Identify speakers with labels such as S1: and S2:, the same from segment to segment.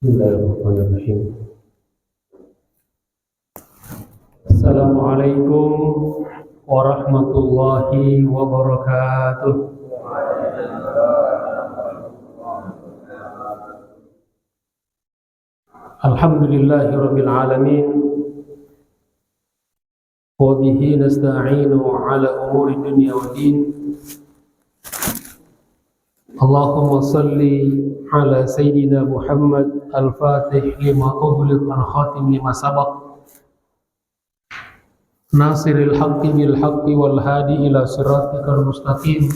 S1: Bismillahirrahmanirrahim. Assalamualaikum warahmatullahi wabarakatuh. Alhamdulillahi rabbil alamin. Wa bihi nasta'inu ala umuri dunya wa din. Allahumma salli ala Sayyidina Muhammad al-Fatih lima ughliq al-khatim lima sabaq nasiril haqqi bil haqqi wal hadi ila siratikal mustaqim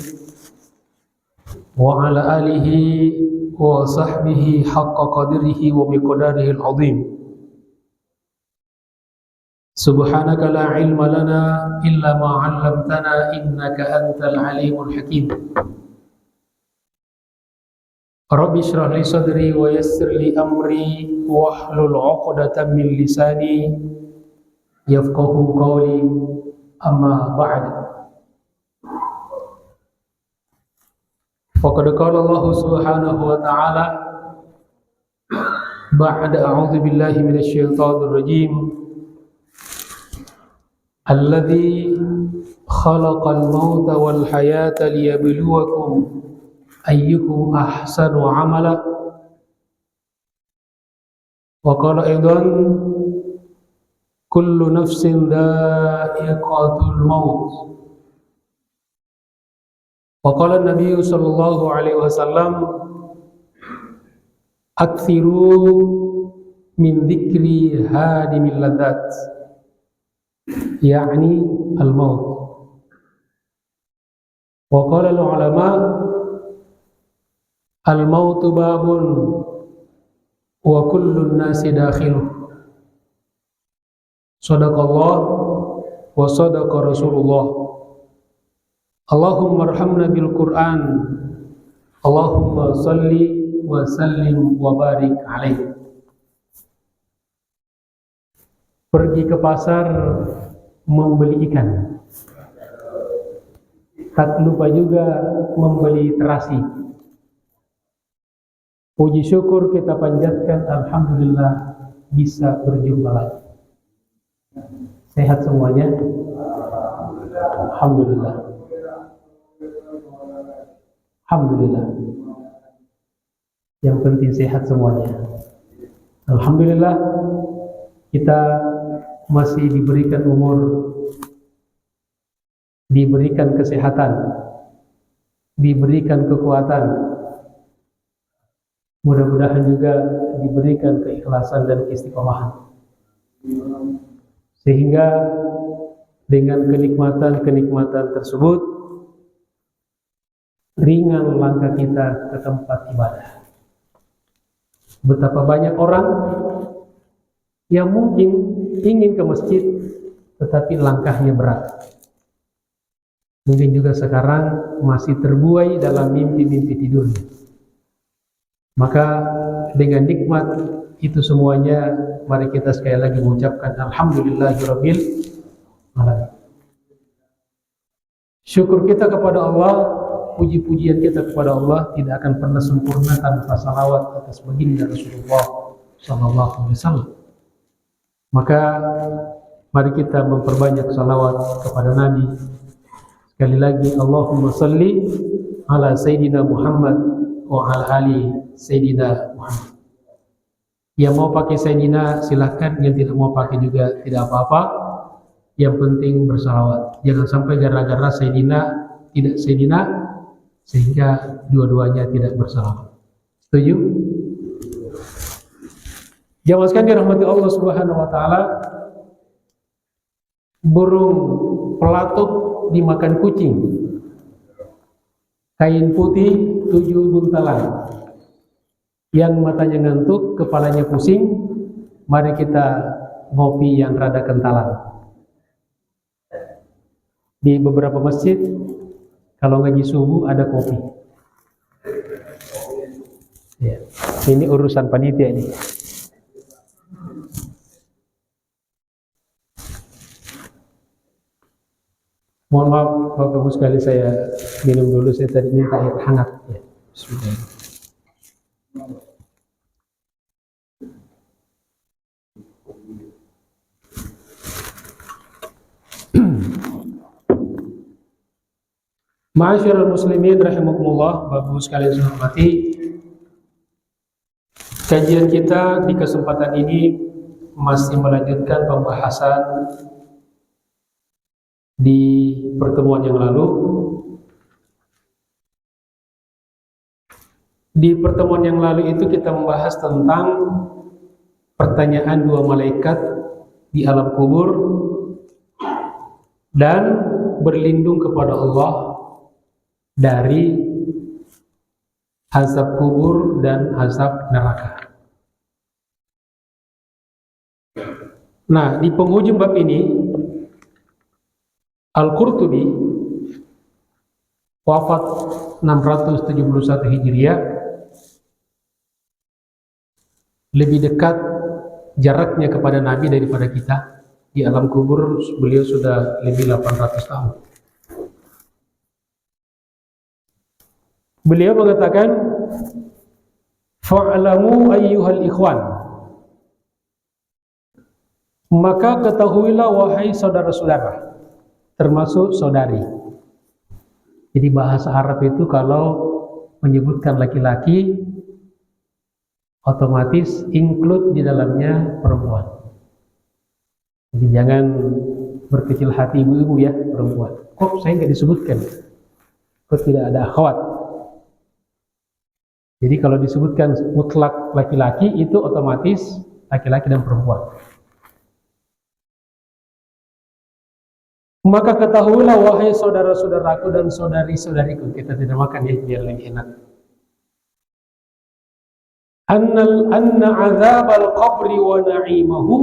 S1: wa ala alihi wa sahbihi haqqa qadrihi wa miqdarihi al-azim. Subhanaka la ilma lana illa ma 'allamtana innaka antal alimul hakim. Rabbi shrah li sadri wa yassir li amri wahlul 'uqdatam min lisani yafqahu qawli, amma ba'd. Faqad qala Allah subhanahu wa ta'ala ba'da a'udzu billahi minasy syaithanir rajim. Alladzi khalaqal mauta wal hayata liyabluwakum ayyukum ahsanu amala. Wa qala aidan kullu nafsin dha'iqatul maut. Wa qala an-nabiy sallallahu alaihi wasallam aktsiru min dzikri hadimil ladzat, yakni al-maut. Wa qala al-ulama al-mautu babun wa kullun nasi dakhiluh. Sadaqallah wa sadaqa Rasulullah. Allahumma arhamna bil Qur'an. Allahumma salli wa sallim wa barik alaihi. Pergi ke pasar membeli ikan, tak lupa juga membeli terasi. Puji syukur kita panjatkan, alhamdulillah bisa berjumpa lagi. Sehat semuanya? Alhamdulillah. Alhamdulillah. Yang penting sehat semuanya. Alhamdulillah kita masih diberikan umur, diberikan kesehatan, diberikan kekuatan. Mudah-mudahan juga diberikan keikhlasan dan keistiqomahan, sehingga dengan kenikmatan-kenikmatan tersebut ringan langkah kita ke tempat ibadah. Betapa banyak orang yang mungkin ingin ke masjid tetapi langkahnya berat. Mungkin juga sekarang masih terbuai dalam mimpi-mimpi tidurnya. Maka dengan nikmat itu semuanya, mari kita sekali lagi mengucapkan alhamdulillahirabbil alamin. Syukur kita kepada Allah, puji-pujian kita kepada Allah tidak akan pernah sempurna tanpa salawat atas baginda Rasulullah sallallahu alaihi wasallam. Maka mari kita memperbanyak salawat kepada Nabi. Sekali lagi, Allahumma salli ala Sayyidina Muhammad wa ala ali Sayyidina Muhammad. Yang mau pakai Sayyidina silahkan, yang tidak mau pakai juga tidak apa-apa. Yang penting bersalawat. Jangan sampai gara-gara Sayyidina tidak Sayyidina sehingga dua-duanya tidak bersalawat. Setuju? Jamaah sekalian dirahmati Allah Subhanahu wa taala, burung pelatuk dimakan kucing. Kain putih 7 buntalan. Yang matanya ngantuk, kepalanya pusing, mari kita ngopi yang rada kentalan. Di beberapa masjid kalau ngaji subuh ada kopi. Ya, ini urusan panitia ini. Mohon maaf Bapak Ibu sekali, saya minum dulu, saya tadi minta air hangat ya. Bismillahirrahmanirrahim. Ma'asyiral muslimin rahimakumullah, Bapak Ibu sekalian saya hormati. Kajian kita di kesempatan ini masih melanjutkan pembahasan di pertemuan yang lalu. Di pertemuan yang lalu itu kita membahas tentang pertanyaan dua malaikat di alam kubur dan berlindung kepada Allah dari azab kubur dan azab neraka. Nah, di penghujung bab ini Al-Qurtubi wafat 671 Hijriah, lebih dekat jaraknya kepada Nabi daripada kita. Di alam kubur beliau sudah lebih 800 tahun. Beliau mengatakan, fa'alamu ayyuhal ikhwan, maka ketahuilah wahai saudara-saudara, termasuk saudari. Jadi bahasa Arab itu kalau menyebutkan laki-laki otomatis include di dalamnya perempuan. Jadi jangan berkecil hati ibu-ibu ya, perempuan. Kok saya nggak disebutkan? Kok tidak ada akhwat? Jadi kalau disebutkan mutlak laki-laki itu otomatis laki-laki dan perempuan. Maka ketahuilah wahai saudara-saudaraku dan saudari-saudariku, kita tidak makan ya biar lebih enak. Anna azab al-qabri wa na'imahu,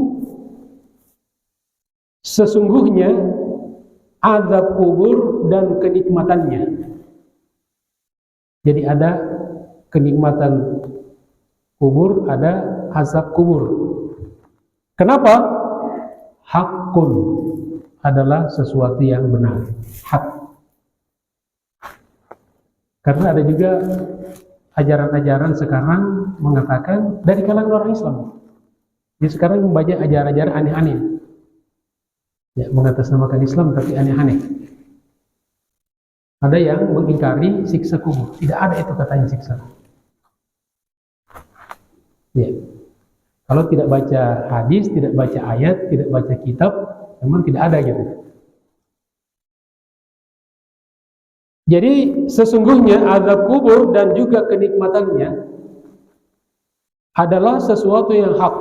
S1: sesungguhnya azab kubur dan kenikmatannya. Jadi ada kenikmatan kubur, ada azab kubur. Kenapa? Hakun adalah sesuatu yang benar, hak. Karena ada juga ajaran-ajaran sekarang mengatakan dari kalangan orang Islam. Jadi sekarang membaca ajaran-ajaran aneh-aneh. Ya, mengatasnamakan Islam tapi aneh-aneh. Ada yang mengingkari siksa kubur. Tidak ada itu katanya siksa. Ya. Kalau tidak baca hadis, tidak baca ayat, tidak baca kitab, memang tidak ada gitu. Jadi sesungguhnya azab kubur dan juga kenikmatannya adalah sesuatu yang hak,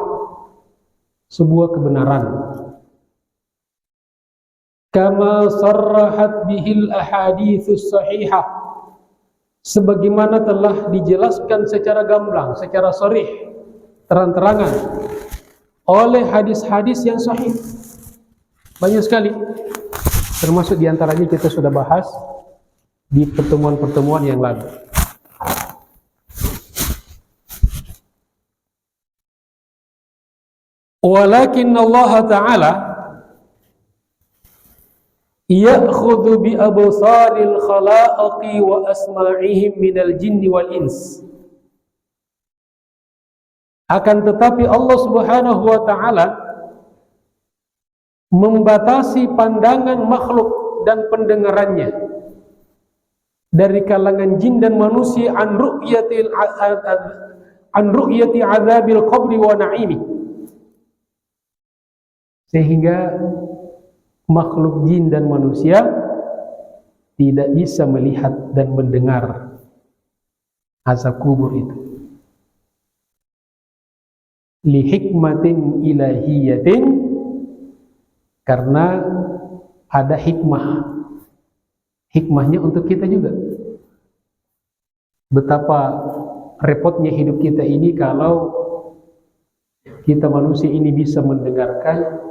S1: sebuah kebenaran. Kama sarrahat bihil ahaditsus sahihah, sebagaimana telah dijelaskan secara gamblang, secara sharih, terang-terangan oleh hadis-hadis yang sahih. Banyak sekali, termasuk diantaranya kita sudah bahas di pertemuan-pertemuan yang lalu. Walakin Allah Ta'ala ya'khudhu bi absaril khalaiqi wa asma'ihim minal jinni wal ins. Akan tetapi Allah Subhanahu wa Ta'ala membatasi pandangan makhluk dan pendengarannya dari kalangan jin dan manusia an ru'yati azabil qabri wa na'imi, sehingga makhluk jin dan manusia tidak bisa melihat dan mendengar azab kubur itu. Li hikmatin ilahiyatin, karena ada hikmahnya untuk kita juga. Betapa repotnya hidup kita ini kalau kita manusia ini bisa mendengarkan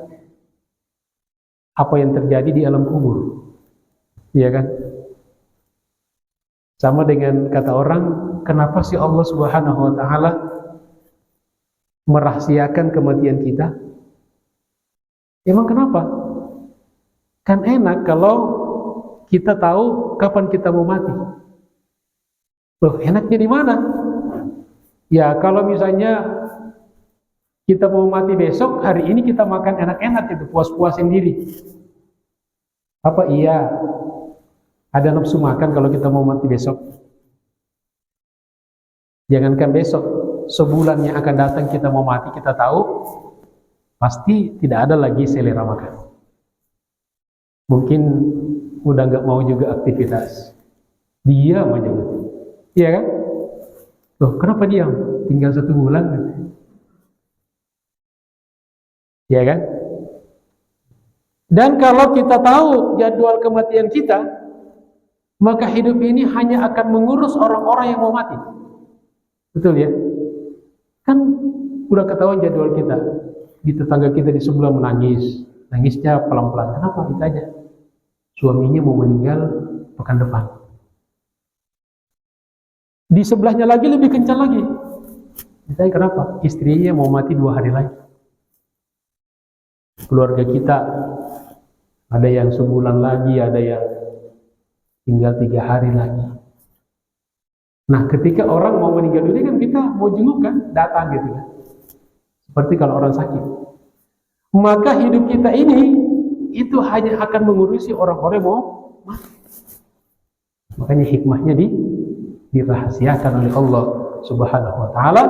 S1: apa yang terjadi di alam kubur, ya kan? Sama dengan kata orang, kenapa sih Allah Subhanahu wa Ta'ala merahasiakan kematian kita? Emang kenapa? Kan enak kalau kita tahu kapan kita mau mati. Loh, enaknya di mana? Ya, kalau misalnya kita mau mati besok, hari ini kita makan enak-enak gitu, puas-puasin diri. Apa iya Ada nafsu makan kalau kita mau mati besok? Jangankan besok, sebulan yang akan datang kita mau mati, kita tahu pasti tidak ada lagi selera makan. Mungkin udah nggak mau juga aktivitas, diam aja gitu. Iya kan? Loh, kenapa diam? Tinggal 1 bulan gitu. Iya kan? Dan kalau kita tahu jadwal kematian kita, maka hidup ini hanya akan mengurus orang-orang yang mau mati. Betul ya? Kan udah ketahuan jadwal kita. Di tetangga kita di sebelah menangis. Nangisnya pelan-pelan. Kenapa? Ditanya. Suaminya mau meninggal pekan depan. Di sebelahnya lagi lebih kencang lagi. Ditanya kenapa? Istrinya mau mati 2 hari lagi. Keluarga kita ada yang sebulan lagi, ada yang tinggal 3 hari lagi. Nah, ketika orang mau meninggal dunia kan kita mau jenguk kan, datang gitu kan. Seperti kalau orang sakit. Maka hidup kita ini itu hanya akan mengurusi orang-orang yang mau mati. Makanya hikmahnya dirahasiakan oleh Allah Subhanahu wa taala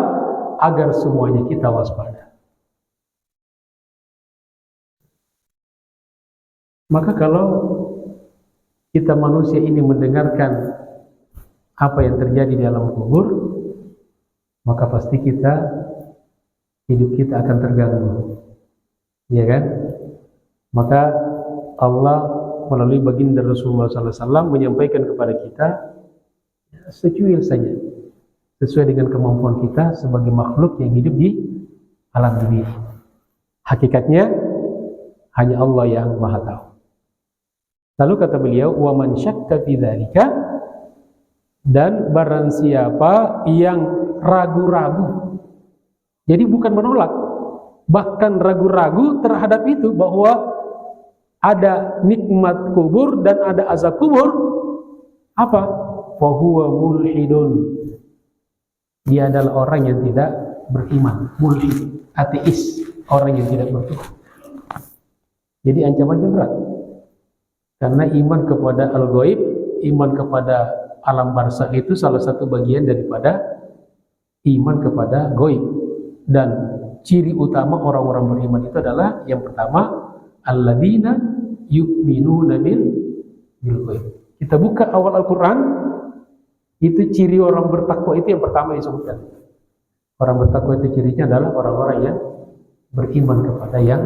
S1: agar semuanya kita waspada. Maka kalau kita manusia ini mendengarkan apa yang terjadi di alam kubur, maka pasti hidup kita akan terganggu. Ya kan? Maka Allah melalui baginda Rasulullah SAW menyampaikan kepada kita secuil saja, sesuai dengan kemampuan kita sebagai makhluk yang hidup di alam dunia. Hakikatnya hanya Allah yang Maha tahu. Lalu kata beliau, wa man syakka fi dzalika, dan barang siapa yang ragu-ragu, jadi bukan menolak, bahkan ragu-ragu terhadap itu, bahwa ada nikmat kubur dan ada azab kubur, apa? Fahuwa mulhidun, dia adalah orang yang tidak beriman, mulhid, ateis, orang yang tidak bertuhan. Jadi ancamannya berat, karena iman kepada al-ghaib, iman kepada alam barzakh itu salah satu bagian daripada iman kepada ghaib. Dan ciri utama orang-orang beriman itu adalah yang pertama, alladzina yu'minuna bil ghaib. Kita buka awal Al-Qur'an, itu ciri orang bertakwa itu yang pertama disebutkan. Orang bertakwa itu cirinya adalah orang-orang yang beriman kepada yang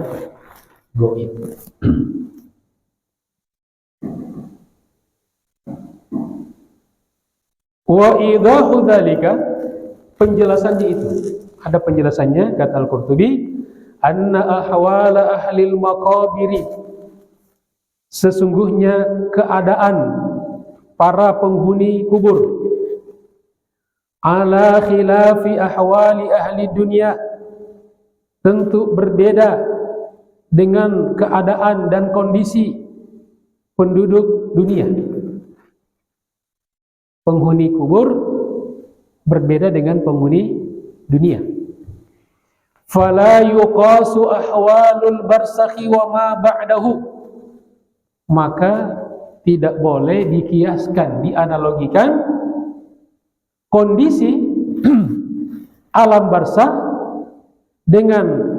S1: ghaib. Wa idahu dzalika, penjelasannya itu ada penjelasannya, kata Al-Qurtubi, anna ahwala ahlil maqabiri, sesungguhnya keadaan para penghuni kubur, ala khilafi ahwali ahli dunia, tentu berbeda dengan keadaan dan kondisi penduduk dunia. Penghuni kubur berbeda dengan penghuni dunia. Fala yuqasu ahwalul barzakhi wa ma ba'dahu, maka tidak boleh dikiaskan, dianalogikan kondisi alam barzakh dengan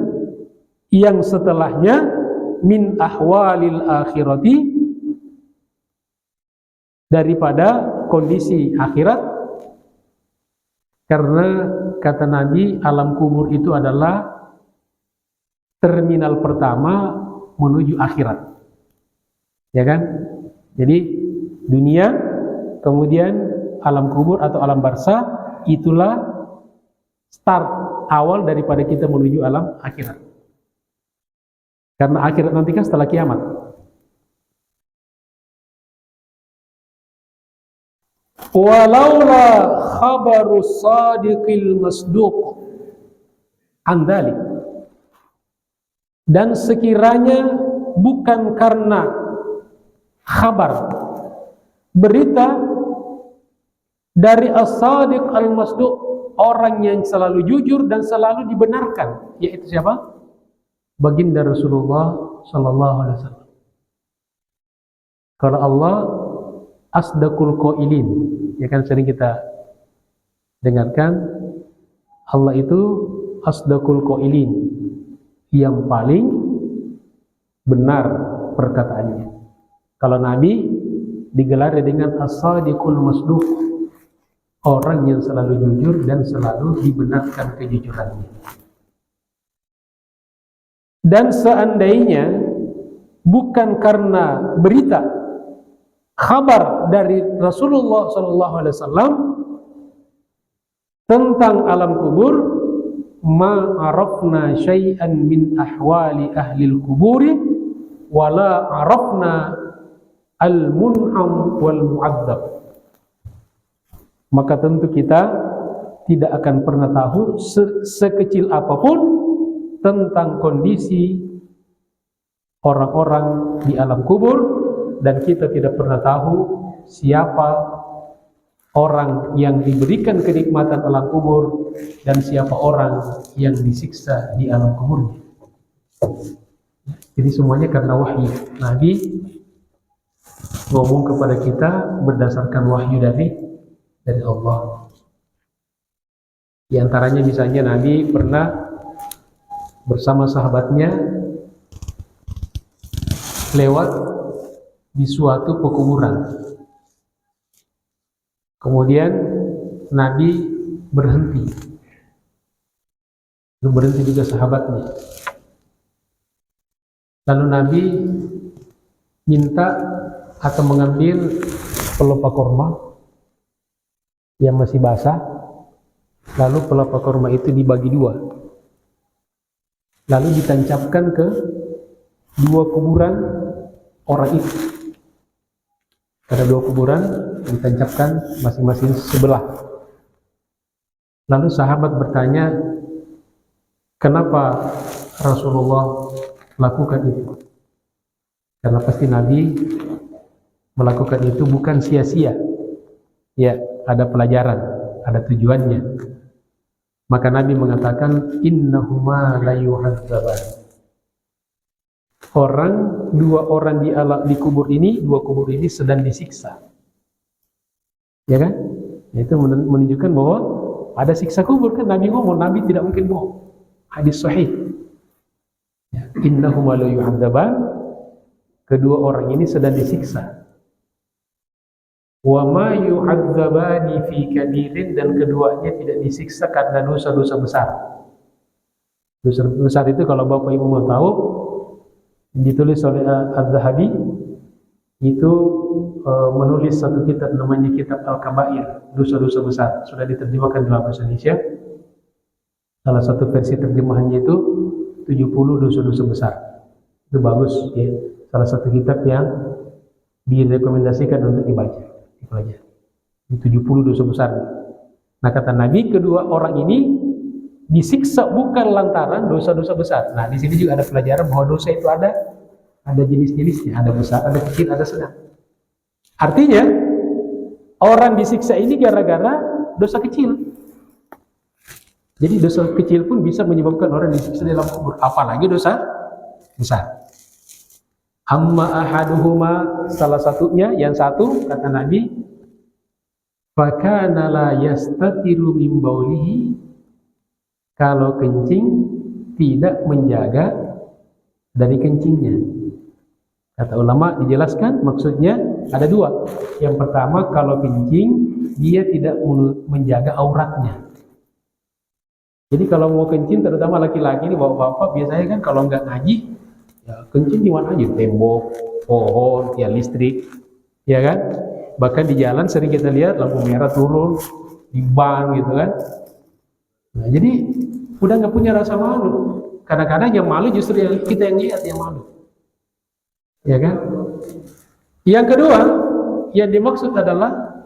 S1: yang setelahnya min ahwalil akhirati, daripada kondisi akhirat. Karena kata Nabi, alam kubur itu adalah terminal pertama menuju akhirat, ya kan? Jadi dunia, kemudian alam kubur atau alam barzakh, itulah start awal daripada kita menuju alam akhirat. Karena akhirat nanti kan setelah kiamat. Walaula khabaru sadiqil masduq andalik, dan sekiranya bukan karena khabar, berita dari as-sadiq al-masduq, orang yang selalu jujur dan selalu dibenarkan, yaitu siapa? Baginda Rasulullah sallallahu alaihi wasallam. Kalau Allah asdaqul qailin. Ya kan sering kita dengarkan, Allah itu asdaqul qailin, yang paling benar perkataannya. Kalau Nabi digelar dengan as-sadiqul masduq, orang yang selalu jujur dan selalu dibenarkan kejujurannya. Dan seandainya bukan karena berita kabar dari Rasulullah SAW tentang alam kubur, ma arafna syai'an min ahwali ahli al-kuburi wala arafna al-mun'am wal mu'adzab, maka tentu kita tidak akan pernah tahu sekecil apapun tentang kondisi orang-orang di alam kubur, dan kita tidak pernah tahu siapa orang yang diberikan kenikmatan alam kubur dan siapa orang yang disiksa di alam kubur. Jadi semuanya karena wahyu. Nabi ngomong kepada kita berdasarkan wahyu dari Allah. Di antaranya misalnya Nabi pernah bersama sahabatnya lewat di suatu pekuburan. Kemudian Nabi berhenti. Berhenti juga sahabatnya. Lalu Nabi minta atau mengambil pelepah korma yang masih basah. Lalu pelepah korma itu dibagi dua. Lalu ditancapkan ke dua kuburan orang itu. Ada dua kuburan ditancapkan masing-masing sebelah. Lalu sahabat bertanya, kenapa Rasulullah melakukan itu? Karena pasti Nabi melakukan itu bukan sia-sia. Ya, ada pelajaran, ada tujuannya. Maka Nabi mengatakan, innahuma la yu'adzaban. Dua orang di kubur ini, dua kubur ini sedang disiksa. Ya kan? Itu menunjukkan bahwa ada siksa kubur kan. Nabi ngomong, Nabi tidak mungkin bohong. Hadis sahih. Ya, innahuma la yu'adzaban. Kedua orang ini sedang disiksa. Wa ma yu'adzabani fi kabirin, dan keduanya tidak disiksa karena dosa-dosa besar. Dosa besar itu kalau Bapak Ibu mau tahu, ditulis oleh Az-Zahabi, itu menulis satu kitab namanya Kitab Al-Kabair, dosa-dosa besar. Sudah diterjemahkan dalam bahasa Indonesia. Salah satu versi terjemahannya itu 70 dosa-dosa besar. Itu bagus ya. Salah satu kitab yang direkomendasikan untuk dipelajari. 70 dosa besar. Nah, kata Nabi, kedua orang ini disiksa bukan lantaran dosa-dosa besar. Nah, di sini juga ada pelajaran bahwa dosa itu ada jenis-jenisnya, ada besar, ada kecil, ada sedang. Artinya orang disiksa ini gara-gara dosa kecil. Jadi dosa kecil pun bisa menyebabkan orang disiksa dalam kubur, apalagi dosa besar. Amma ahaduhuma, salah satunya, yang satu, kata Nabi, fakana la yastatiru min baulihi, kalau kencing tidak menjaga dari kencingnya. Kata ulama dijelaskan, maksudnya ada dua. Yang pertama, kalau kencing dia tidak menjaga auratnya. Jadi kalau mau kencing, terutama laki-laki ini, bapak-bapak biasanya kan kalau nggak ngaji, ya kencing di mana aja, tembok, pohon, ya listrik, ya kan? Bahkan di jalan sering kita lihat lampu merah turun di ban gitu kan. Nah, jadi udah nggak punya rasa malu. Kadang-kadang yang malu justru kita yang lihat yang malu, ya kan? Yang kedua, yang dimaksud adalah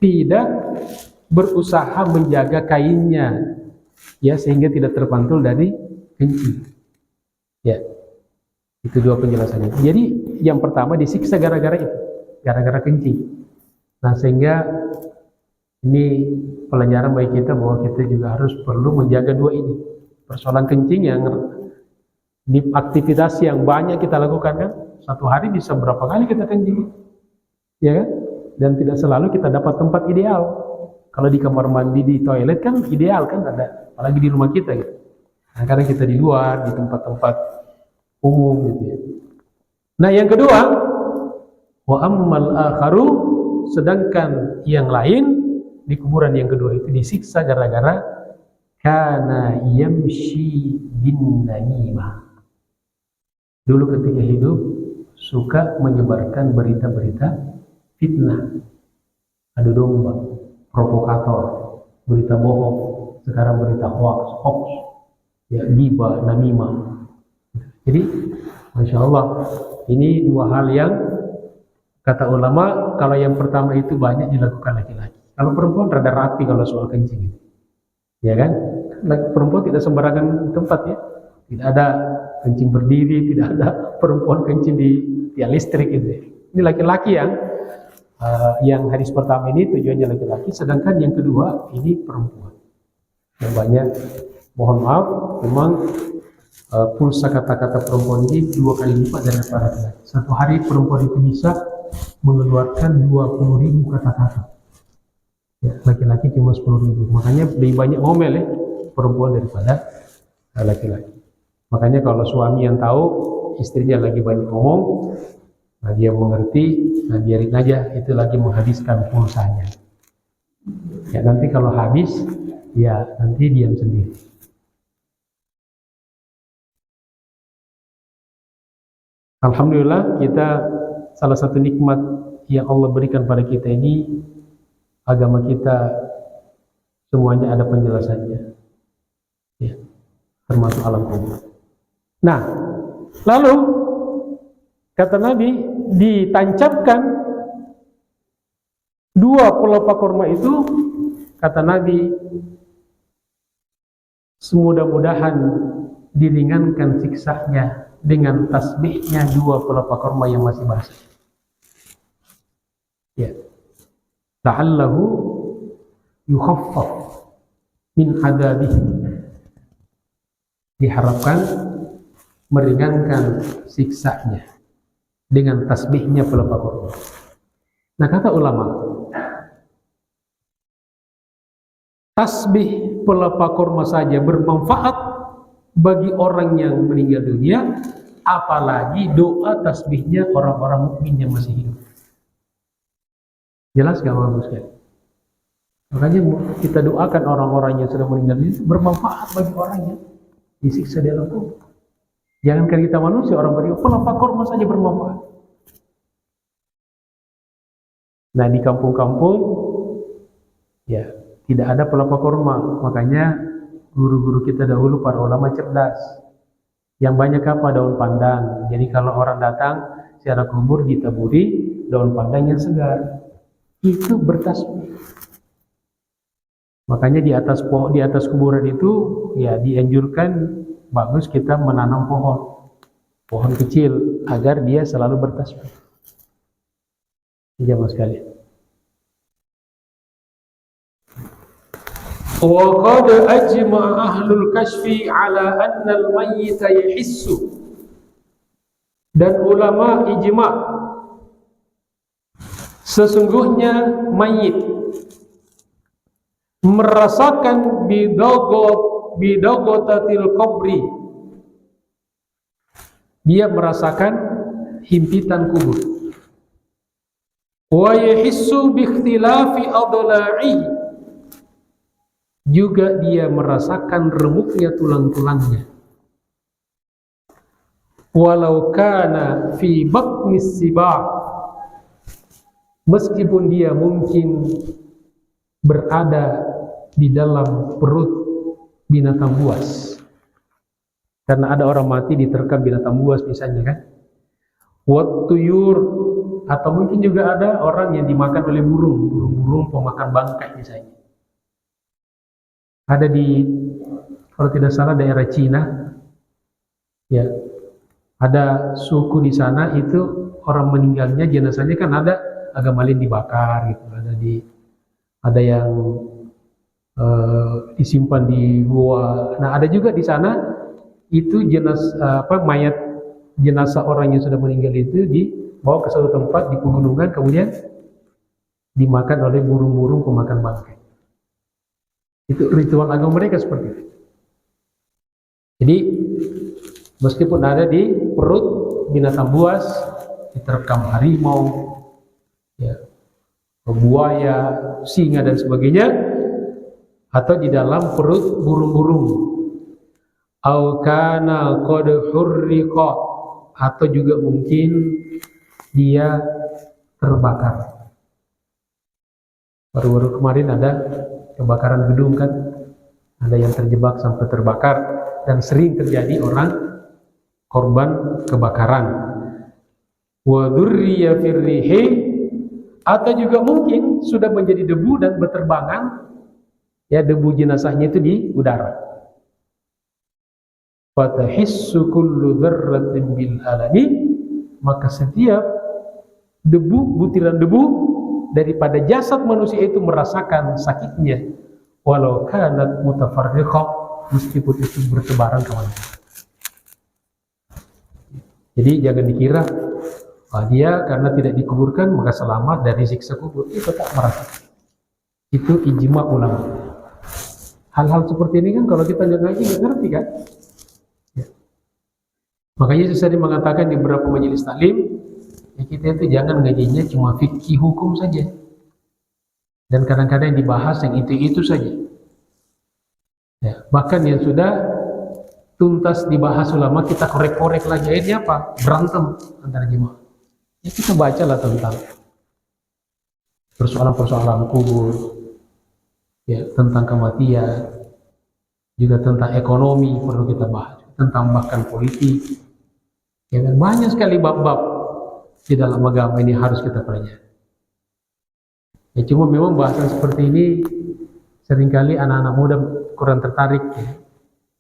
S1: tidak berusaha menjaga kainnya, ya, sehingga tidak terpantul dari kencing. Ya, itu dua penjelasannya. Jadi yang pertama disiksa gara-gara itu, gara-gara kencing. Nah, sehingga ini pelajaran bagi kita bahwa kita juga harus perlu menjaga dua ini. Persoalan kencing yang di aktivitas yang banyak kita lakukan kan, satu hari bisa berapa kali kita kencing, ya kan? Dan tidak selalu kita dapat tempat ideal. Kalau di kamar mandi, di toilet kan ideal kan ada, apalagi di rumah kita gitu. Nah, kadang kita di luar, di tempat-tempat umum gitu ya. Nah, yang kedua, wa ammal akharu, sedangkan yang lain di kuburan yang kedua itu disiksa gara-gara kana yamshi bin namimah. Dulu ketika hidup suka menyebarkan berita-berita fitnah, adu domba, provokator, berita bohong, sekarang berita hoax, ya, ghibah, namimah. Jadi, Masya Allah, ini dua hal yang kata ulama, kalau yang pertama itu banyak dilakukan laki-laki. Kalau perempuan rada rapi kalau soal kencing itu. Ya kan? Perempuan tidak sembarangan tempat ya. Tidak ada kencing berdiri, tidak ada perempuan kencing di tiang listrik gitu. Ini laki-laki yang hadis pertama ini tujuannya laki-laki, sedangkan yang kedua ini perempuan. Yang banyak, mohon maaf, memang pulsa kata-kata perempuan ini 2 kali lipat dari laki-laki. Satu hari perempuan itu bisa mengeluarkan 20.000 kata-kata. Ya, laki-laki cuma 10.000. Makanya lebih banyak ngomel ya perempuan daripada laki-laki. Makanya kalau suami yang tahu istrinya lagi banyak ngomong, nah dia mengerti, nah biarin aja, itu lagi menghabiskan pulsanya. Ya nanti kalau habis, ya nanti diam sendiri. Alhamdulillah, kita salah satu nikmat yang Allah berikan pada kita ini, agama kita semuanya ada penjelasannya, ya, termasuk alam kubur. Nah, lalu kata Nabi, ditancapkan 2 pelepah kurma itu, kata Nabi, semudah-mudahan diringankan siksanya dengan tasbihnya 2 pelepah kurma yang masih basah. Ya, la'allahu yukhaffaf min adabihi, diharapkan meringankan siksanya dengan tasbihnya pelepah kurma. Nah, kata ulama, tasbih pelepah kurma saja bermanfaat bagi orang yang meninggal dunia, apalagi doa tasbihnya orang-orang mukmin yang masih hidup. Jelas gak bagus kan? Makanya kita doakan orang-orang yang sudah meninggal dunia bermanfaat bagi orang yang disiksa di alam kubur. Jangankan kita manusia, orang beriman, pelepah kurma saja bermanfaat. Nah, di kampung-kampung ya tidak ada pelepah kurma, makanya guru-guru kita dahulu para ulama cerdas. Yang banyak apa? Daun pandan. Jadi kalau orang datang secara kubur ditaburi daun pandan yang segar. Itu bertasbih. Makanya di atas kuburan itu ya dianjurkan bagus kita menanam pohon kecil agar dia selalu bertasbih. Jamaah sekalian. Wa qad ajma'a ahlul kashfi ala anna al-mayyit yahissu. Dan ulama ijma' sesungguhnya mayit merasakan bidagotatil qabri, dia merasakan himpitan kubur. Wa yahissu bi ikhtilafi adla'i, juga dia merasakan remuknya tulang-tulangnya. Walau kana fi batnis sibah, meskipun dia mungkin berada di dalam perut binatang buas. Karena ada orang mati diterkam binatang buas misalnya kan. Wattuyur, atau mungkin juga ada orang yang dimakan oleh burung pemakan bangkai misalnya. Ada di, kalau tidak salah daerah Cina, ya, ada suku di sana itu orang meninggalnya jenazahnya kan ada agak malin dibakar gitu, ada yang disimpan di gua. Nah, ada juga di sana itu mayat jenazah orang yang sudah meninggal itu dibawa ke suatu tempat di pegunungan, kemudian dimakan oleh burung-burung pemakan bangkai. Itu ritual agama mereka seperti itu. Jadi meskipun ada di perut binatang buas, diterkam harimau, ya, buaya, singa dan sebagainya, atau di dalam perut burung-burung, au kana qad hurriqa, atau juga mungkin dia terbakar. Baru-baru kemarin ada kebakaran gedung kan, ada yang terjebak sampai terbakar, dan sering terjadi orang korban kebakaran. Wa dzurriya firrihi, atau juga mungkin sudah menjadi debu dan berterbangan, ya, debu jenazahnya itu di udara. Fatahissu kullu dzarratin bil alami, maka setiap debu, butiran debu daripada jasad manusia itu merasakan sakitnya, walau kanat mutafarriqah, meskipun itu bertebaran kemana-mana. Jadi jangan dikira dia karena tidak dikuburkan maka selamat dari siksa kubur. Itu tak merasakan. Itu ijma ulama. Hal-hal seperti ini kan kalau kita nggak ngaji nggak ngerti kan. Ya. Makanya saya sering mengatakan di beberapa majelis taklim, ya, kita itu jangan ngajinya cuma fikih hukum saja, dan kadang-kadang dibahas yang itu saja. Ya, bahkan yang sudah tuntas dibahas ulama kita korek-korek lagi, akhirnya apa? Berantem antara jemaah. Ya, kita bacalah tentang persoalan-persoalan kubur, ya, tentang kematian, juga tentang ekonomi perlu kita bahas, tentang bahkan politik. Ya, dan banyak sekali bab-bab di dalam agama ini harus kita pelajari. Ya, cuma memang bahasan seperti ini seringkali anak-anak muda kurang tertarik. Ya.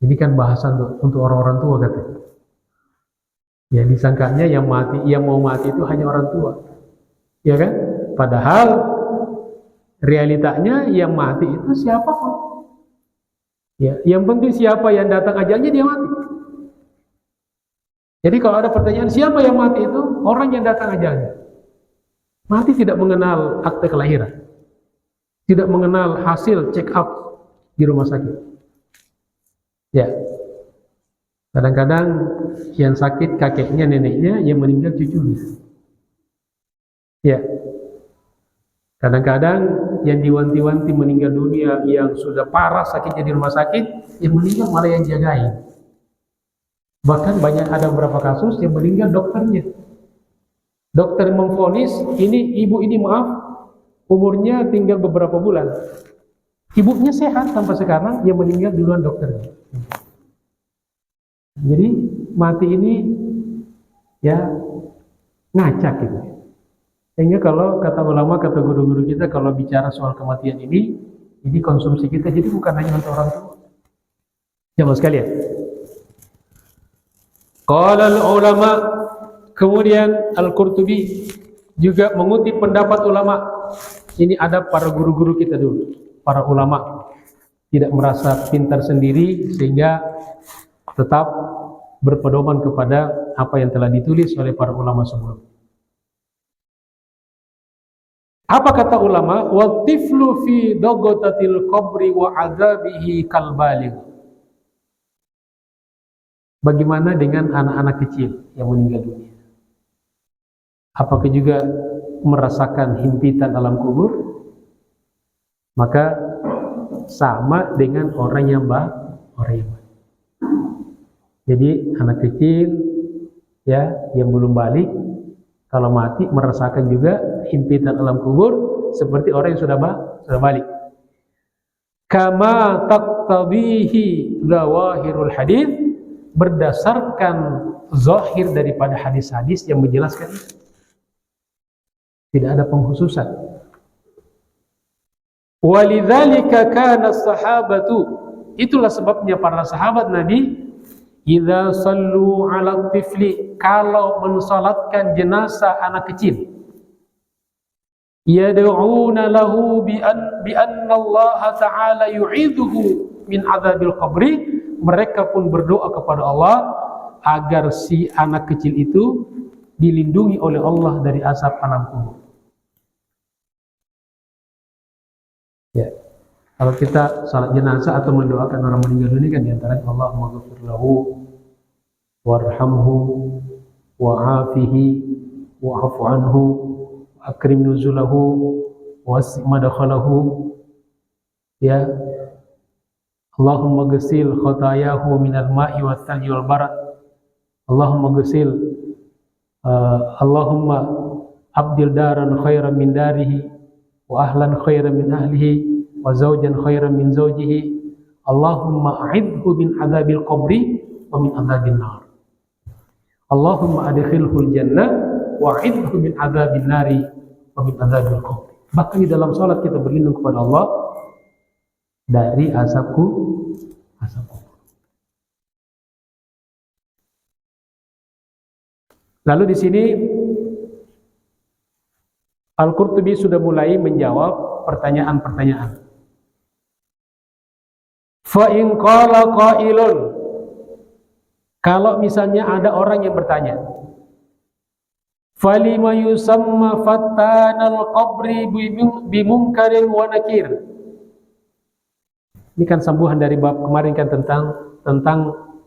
S1: Ini kan bahasan untuk orang-orang tua katanya. Ya, disangkanya yang mau mati itu hanya orang tua, ya kan? Padahal realitanya yang mati itu siapapun. Ya, yang penting siapa yang datang ajalnya dia mati. Jadi kalau ada pertanyaan siapa yang mati itu orang yang datang ajalnya. Mati tidak mengenal akte kelahiran, tidak mengenal hasil check up di rumah sakit. Ya, kadang-kadang yang sakit kakeknya, neneknya, yang meninggal cucunya. Ya, kadang-kadang yang diwanti-wanti meninggal dunia, yang sudah parah sakitnya di rumah sakit, yang meninggal malah yang jagain. Bahkan banyak ada beberapa kasus yang meninggal dokternya. Dokter memvonis, ini ibu ini maaf, umurnya tinggal beberapa bulan. Ibunya sehat sampai sekarang, yang meninggal duluan dokternya. Jadi mati ini ya ngacak gitu. Sehingga kalau kata ulama, kata guru-guru kita, kalau bicara soal kematian ini konsumsi kita, jadi bukan hanya untuk orang tua. Jamaah sekalian. Qala al-ulama, kemudian Al-Qurtubi juga mengutip pendapat ulama. Ini ada para guru-guru kita dulu, para ulama tidak merasa pintar sendiri sehingga tetap berpedoman kepada apa yang telah ditulis oleh para ulama sebelum. Apa kata ulama? Wa tiflu fi dagatatil qabri wa adzabihi kal baligh. Bagaimana dengan anak-anak kecil yang meninggal dunia? Apakah juga merasakan himpitan alam kubur? Maka sama dengan orang yang mati. Jadi anak kecil ya yang belum balik kalau mati merasakan juga himpitan alam kubur seperti orang yang sudah balik. Kama taqtadihi zawahirul hadis, berdasarkan zahir daripada hadis-hadis yang menjelaskan itu. Tidak ada pengkhususan. Walidzalika kana sahabatu, itulah sebabnya para sahabat Nabi idza sallu 'ala tifli, kalau mensalatkan jenazah anak kecil, yad'una lahu bi anna Allah ta'ala yu'idhuhu min adzabil qabri, mereka pun berdoa kepada Allah agar si anak kecil itu dilindungi oleh Allah dari azab alam kubur. Kalau kita salat jenazah atau mendoakan orang meninggal dunia kan diantaranya Allahumma ghfir lahu warhamhu wa'afihi wa'afu anhu akrim nuzulahu wasi' madakhalahu, ya. Allahumma ghsil khatayahu minal ma'i was salji wal barad. Allahumma ghsil Allahumma abdil daran khairan min darihi wa ahlan khairan min ahlihi wa zawjan khairan min zawjihi. Allahumma a'idhu min adzabil qabri wa min adzabin nar. Allahumma adkhilhul jannah wa a'idhu min adzabin nari wa min adzabil qabr. Bahkan di dalam salat kita berlindung kepada Allah dari azab kubur. Lalu di sini Al-Qurtubi sudah mulai menjawab pertanyaan-pertanyaan. Fa in qala qailun, kalau misalnya ada orang yang bertanya, falima yusamma fattanal qabri bimunkarin wa nakir. Ini kan sambungan dari bab kemarin kan tentang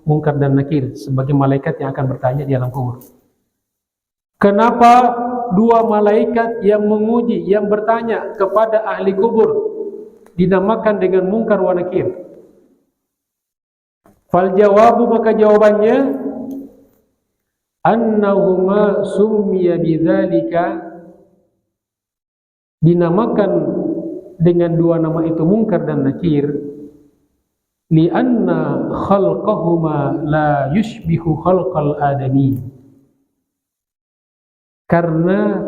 S1: mungkar dan nakir sebagai malaikat yang akan bertanya di alam kubur. Kenapa dua malaikat yang menguji, yang bertanya kepada ahli kubur dinamakan dengan mungkar wa nakir? Fal jawabu, maka jawabannya annahuma summiya bidzalika, dinamakan dengan dua nama itu mungkar dan nakir lianna khalqahuma la yushbihu khalqal adami, karena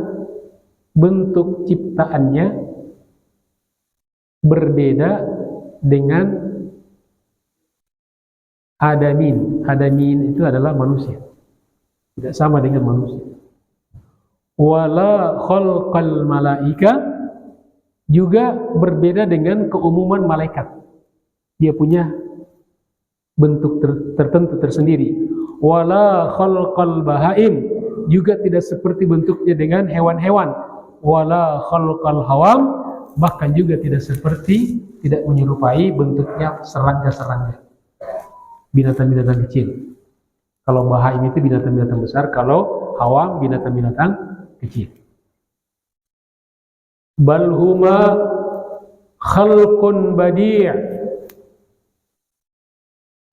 S1: bentuk ciptaannya berbeda dengan adamin. Adamin itu adalah manusia, tidak sama dengan manusia. Wala khalqal malaika, juga berbeda dengan keumuman malaikat. Dia punya bentuk tertentu tersendiri. Wala khalqal bahaim, juga tidak seperti bentuknya dengan hewan-hewan. Wala khalqal hawam, bahkan juga tidak menyerupai bentuknya serangga-serangga, binatang-binatang kecil. Kalau bahaim itu binatang-binatang besar, kalau hawam binatang-binatang kecil. Bal huma khalqun badi',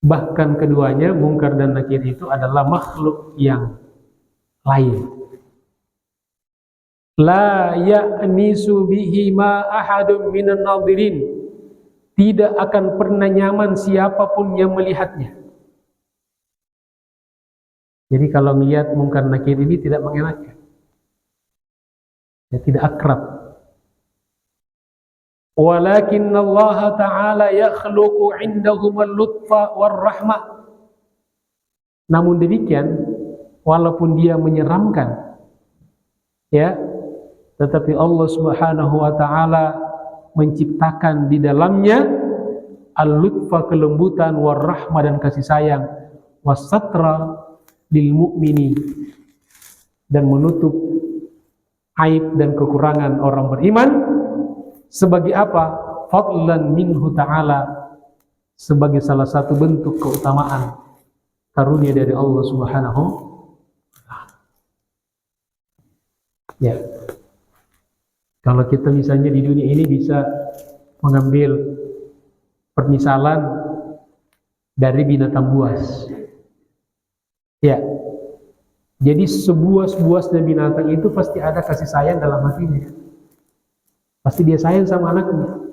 S1: bahkan keduanya mungkar dan nakir itu adalah makhluk yang lain. La ya'nisu bihi ma ahadun minan nadirin, tidak akan pernah nyaman siapapun yang melihatnya. Jadi kalau melihat mungkar nakir ini tidak mengenakan, ya, tidak akrab. Walakin Allah Ta'ala yakhluqu indahum al-lutfa war-rahmah. Namun demikian, walaupun dia menyeramkan, ya, tetapi Allah Subhanahu wa Ta'ala menciptakan di dalamnya al-lutfa, kelembutan, war-rahmah, dan kasih sayang, was-satra lil mu'mini, dan menutup aib dan kekurangan orang beriman. Sebagai apa? Fadlan minhu ta'ala, sebagai salah satu bentuk keutamaan karunia dari Allah Subhanahu wa Ta'ala. Ya. Kalau kita misalnya di dunia ini bisa mengambil permisalan dari binatang buas. Ya. Jadi sebuas-buasnya binatang itu pasti ada kasih sayang dalam hatinya. Pasti dia sayang sama anaknya.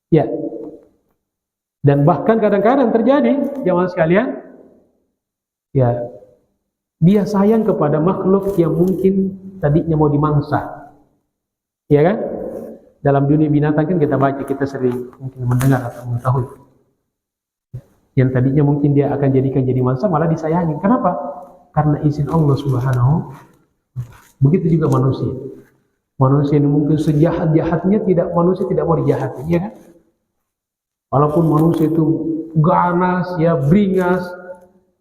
S1: Ya. Dan bahkan kadang-kadang terjadi, jemaah sekalian, ya, dia sayang kepada makhluk yang mungkin tadinya mau dimangsa. Ya kan? Dalam dunia binatang kan kita baca, kita sering mungkin mendengar atau mengetahui. Yang tadinya mungkin dia akan jadikan jadi mangsa, malah disayangi. Kenapa? Karena izin Allah Subhanahu. Begitu juga manusia. Manusia ini mungkin sejahat-jahatnya, manusia tidak mau dijahati, ya kan? Walaupun manusia itu ganas, ya, beringas,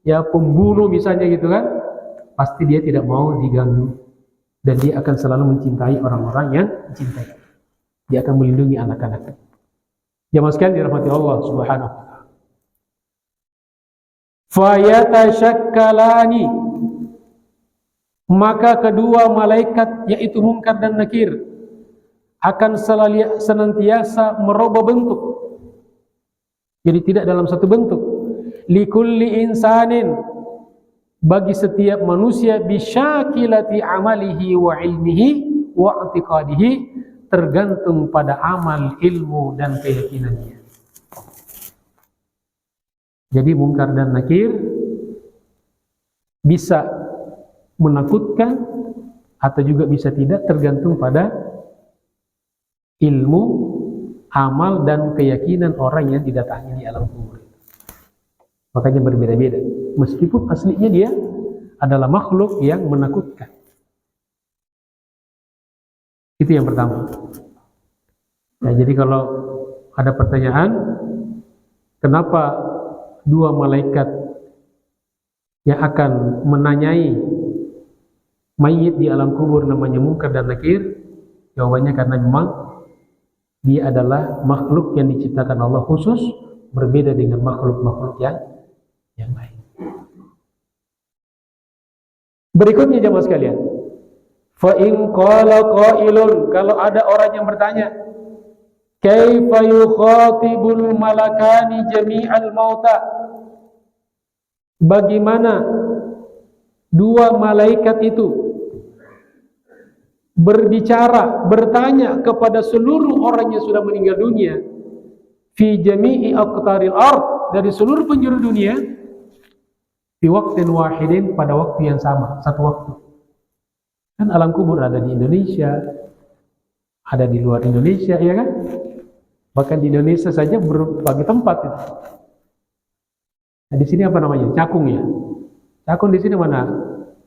S1: ya, pembunuh misalnya gitu kan, pasti dia tidak mau diganggu, dan dia akan selalu mencintai orang-orang yang mencintai. Dia akan melindungi anak-anaknya. Jamaah sekalian dirahmati Allah Subhanahu wa taala. Fayatasyakkalani, maka kedua malaikat yaitu Munkar dan Nakir akan senantiasa merubah bentuk. Jadi tidak dalam satu bentuk. Likulli insanin, bagi setiap manusia, bisyakilati amalihi wa ilmihi wa i'tiqadihi, tergantung pada amal, ilmu dan keyakinannya. Jadi Munkar dan Nakir bisa menakutkan atau juga bisa tidak, tergantung pada ilmu, amal dan keyakinan orang yang didatangi di alam kubur. Makanya berbeda-beda, meskipun aslinya dia adalah makhluk yang menakutkan. Itu yang pertama. Nah, jadi kalau ada pertanyaan, kenapa dua malaikat yang akan menanyai mayit di alam kubur namanya Munkar dan Nakir? Jawabannya karena memang dia adalah makhluk yang diciptakan Allah khusus, berbeda dengan makhluk-makhluk yang lain. Berikutnya jemaah sekalian, fa in qala qailun, kalau ada orang yang bertanya, kaifa yukhatibul malakani jami'al mauta, bagaimana dua malaikat itu berbicara, bertanya kepada seluruh orang yang sudah meninggal dunia, fi jami'i aqtaril ard, dari seluruh penjuru dunia, fi waqtin wahidin, pada waktu yang sama, satu waktu. Kan alam kubur ada di Indonesia, ada di luar Indonesia, ya kan? Bahkan di Indonesia saja berbagai tempat itu. Nah, di sini apa namanya? Cakung ya. Cakung di sini mana?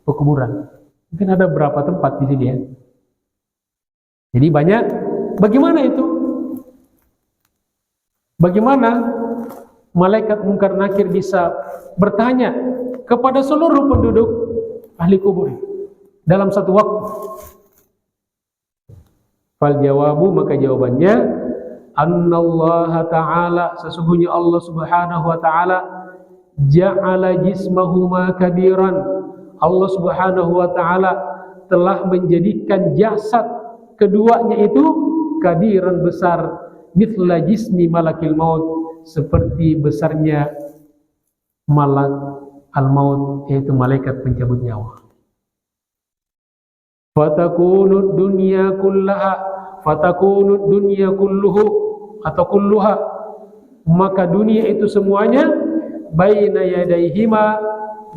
S1: Pekuburan. Mungkin ada berapa tempat di sini ya. Jadi banyak. Bagaimana itu? Bagaimana malaikat Munkar Nakir bisa bertanya kepada seluruh penduduk ahli kubur dalam satu waktu? Fal jawabu, maka jawabannya, annallaha ta'ala, sesungguhnya Allah Subhanahu wa ta'ala, ja'ala jismahuma kabiran, Allah Subhanahu wa ta'ala telah menjadikan jasad keduanya itu kabiran, besar, mithla jismi malakil maut, seperti besarnya malak al-maut, yaitu malaikat pencabut nyawa. Fatakunu dunya kullaha, fatakunu dunya kulluhu atau kulluha, maka dunia itu semuanya, baina yadaihima,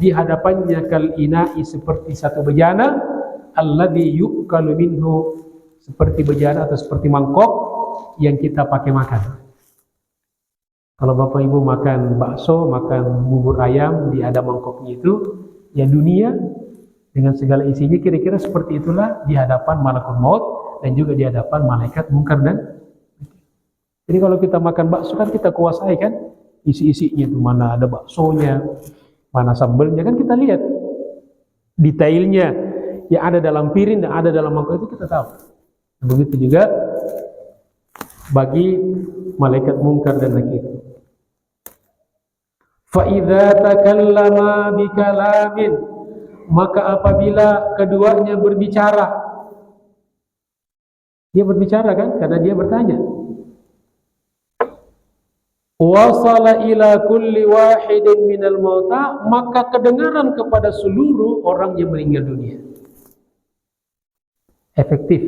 S1: di hadapannya, kal ina'i, seperti satu bejana, alladhi yu'kalu minhu, seperti bejana atau seperti mangkok yang kita pakai makan. Kalau Bapak Ibu makan bakso, makan bubur ayam, di ada mangkoknya itu, ya dunia dengan segala isinya, kira-kira seperti itulah di hadapan malakul maut dan juga di hadapan malaikat Munkar dan. Jadi kalau kita makan bakso kan kita kuasai kan isi-isinya itu, mana ada baksonya, mana sambelnya, kan kita lihat detailnya yang ada dalam piring dan ada dalam mangkok itu kita tahu. Nah, begitu juga bagi malaikat Munkar dan Nakir. Fa idza takallama bi kalamin, maka apabila keduanya berbicara, dia berbicara kan karena dia bertanya, wasala ila kulli wahidin minal mauta, maka kedengaran kepada seluruh orang yang meninggal dunia. Efektif.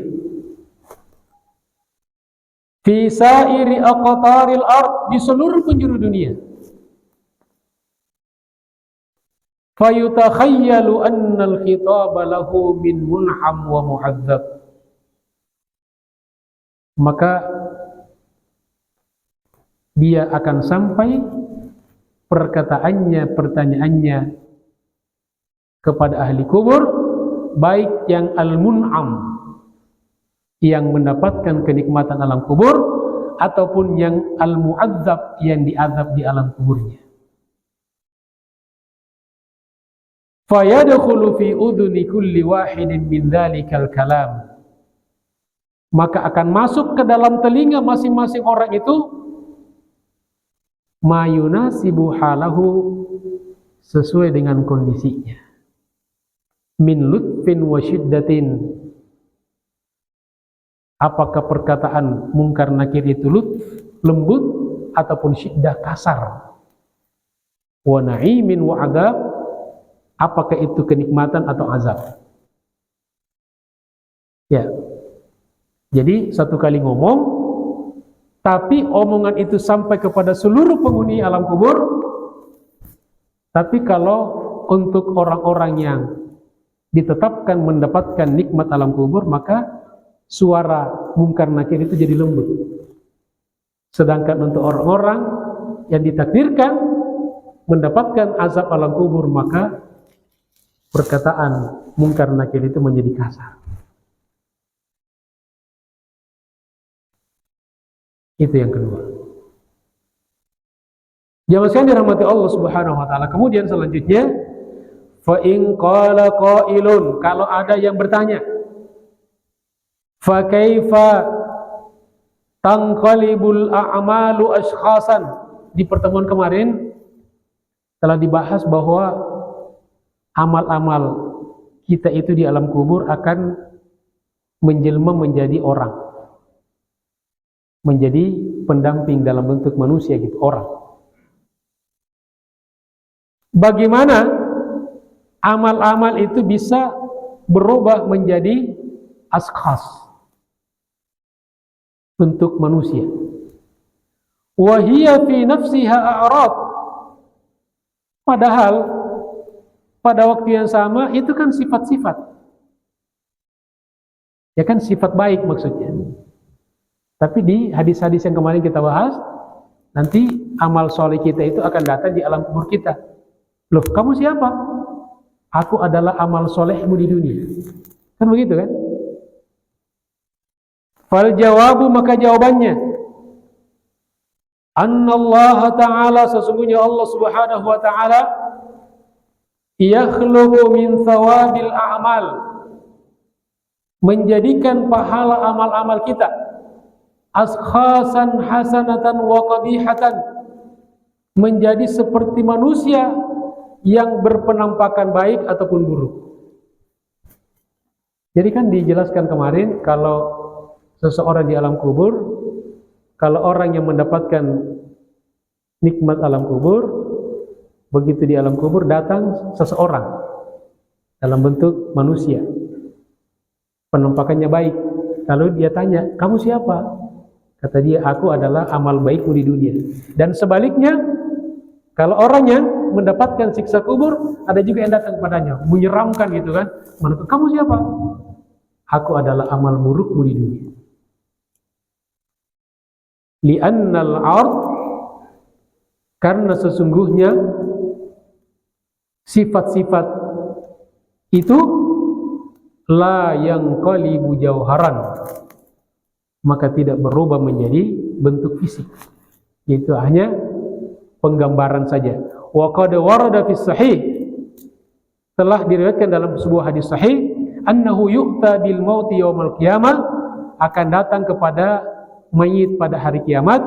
S1: Fi sairi aqtaril ard, di seluruh penjuru dunia. Fayutakhayyalu annal khitaba lahu min mun'am wa mu'adzab, maka dia akan sampai perkataannya, pertanyaannya kepada ahli kubur, baik yang al-mun'am, yang mendapatkan kenikmatan alam kubur, ataupun yang al-mu'adzab, yang diazab di alam kuburnya. Fayadkhulu fi udhuni kulli wahidin min dhalikal kalam, maka akan masuk ke dalam telinga masing-masing orang itu ma yunasibu halahu, sesuai dengan kondisinya, min lutfin wa syiddatin, apakah perkataan mungkar nakir itu lembut ataupun syiddah kasar, wa na'imin wa adab, apakah itu kenikmatan atau azab. Ya, jadi satu kali ngomong, tapi omongan itu sampai kepada seluruh penghuni alam kubur. Tapi kalau untuk orang-orang yang ditetapkan mendapatkan nikmat alam kubur, maka suara mungkar nakir itu jadi lembut. Sedangkan untuk orang-orang yang ditakdirkan mendapatkan azab alam kubur, maka perkataan mungkar nakir itu menjadi kasar. Itu yang kedua. Jamaah sekalian dirahmati Allah Subhanahu wa taala. Kemudian selanjutnya, fa in qala qailun, kalau ada yang bertanya, fa kaifa tanqalibul a'malu ashkhasan. Di pertemuan kemarin telah dibahas bahwa amal-amal kita itu di alam kubur akan menjelma menjadi orang, menjadi pendamping dalam bentuk manusia gitu, orang. Bagaimana amal-amal itu bisa berubah menjadi ashkhas, bentuk manusia. Wa hiya fi nafsiha a'rad. Padahal pada waktu yang sama itu kan sifat-sifat. Ya kan, sifat baik maksudnya. Tapi di hadis-hadis yang kemarin kita bahas, nanti amal soleh kita itu akan datang di alam kubur kita. Loh, kamu siapa? Aku adalah amal solehmu di dunia. Kan begitu kan? Fal jawabu, maka jawabannya, annallaha ta'ala, sesungguhnya Allah Subhanahu wa ta'ala, yakhluqu min thawabil a'mal, menjadikan pahala amal-amal kita ashkhasan hasanatan wa qabihatan, menjadi seperti manusia yang berpenampakan baik ataupun buruk. Jadi kan dijelaskan kemarin, kalau seseorang di alam kubur, kalau orang yang mendapatkan nikmat alam kubur, begitu di alam kubur datang seseorang dalam bentuk manusia, penampakannya baik. Lalu dia tanya, kamu siapa? Kata dia, aku adalah amal baikmu di dunia. Dan sebaliknya, kalau orang yang mendapatkan siksa kubur, ada juga yang datang padanya, menyeramkan gitu kan. Kamu siapa? Aku adalah amal burukmu di dunia. Li'annal ard, karena sesungguhnya sifat-sifat itu la yanqalibu jauharan, maka tidak berubah menjadi bentuk fisik, yaitu hanya penggambaran saja. Wa qad warada fis sahih, telah diriwayatkan dalam sebuah hadis sahih, annahu yu'ta bil mauti yaumal qiyamah, akan datang kepada mayit pada hari kiamat,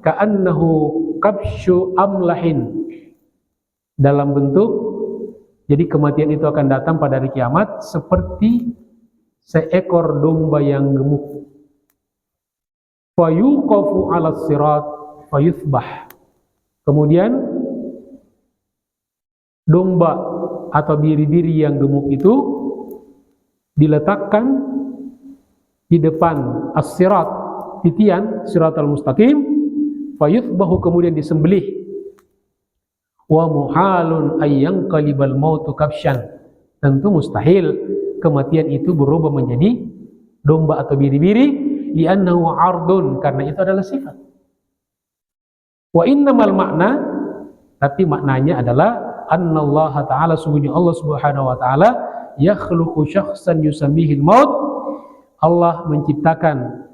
S1: ka'annahu kabsyu amlahin, dalam bentuk, jadi kematian itu akan datang pada hari kiamat seperti seekor domba yang gemuk. Fayuqafu 'ala sirat fayuthbah. Kemudian domba atau biri-biri yang gemuk itu diletakkan di depan as-sirat, titian siratal mustaqim, fayuthbahu, kemudian disembelih. Wa muhalun ayyanqalibal mautu kabsyan, tentu mustahil kematian itu berubah menjadi domba atau biri-biri, li'annahu 'ardun, karena itu adalah sifat. Wa innamal makna, tapi maknanya adalah annallaha ta'ala, sungguhnya Allah Subhanahu wa ta'ala, yakhluqu syakhsan yusammihil maut, Allah menciptakan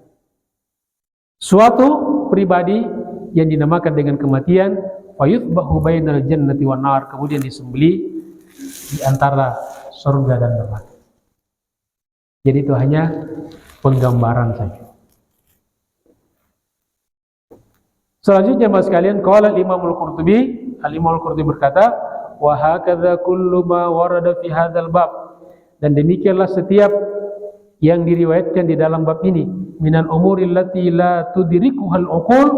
S1: suatu pribadi yang dinamakan dengan kematian, fayuthbahu bainal jannati wan nar, kemudian disembelih di antara surga dan neraka. Jadi itu hanya penggambaran saja. Selanjutnya Mas sekalian, qala Imam Al-Qurtubi, Al-Imam Al-Qurtubi berkata, wa hakadha kullu ma warada fi hadzal bab. Dan demikianlah setiap yang diriwayatkan di dalam bab ini, minal umuril lati la tudrikuhal uqul,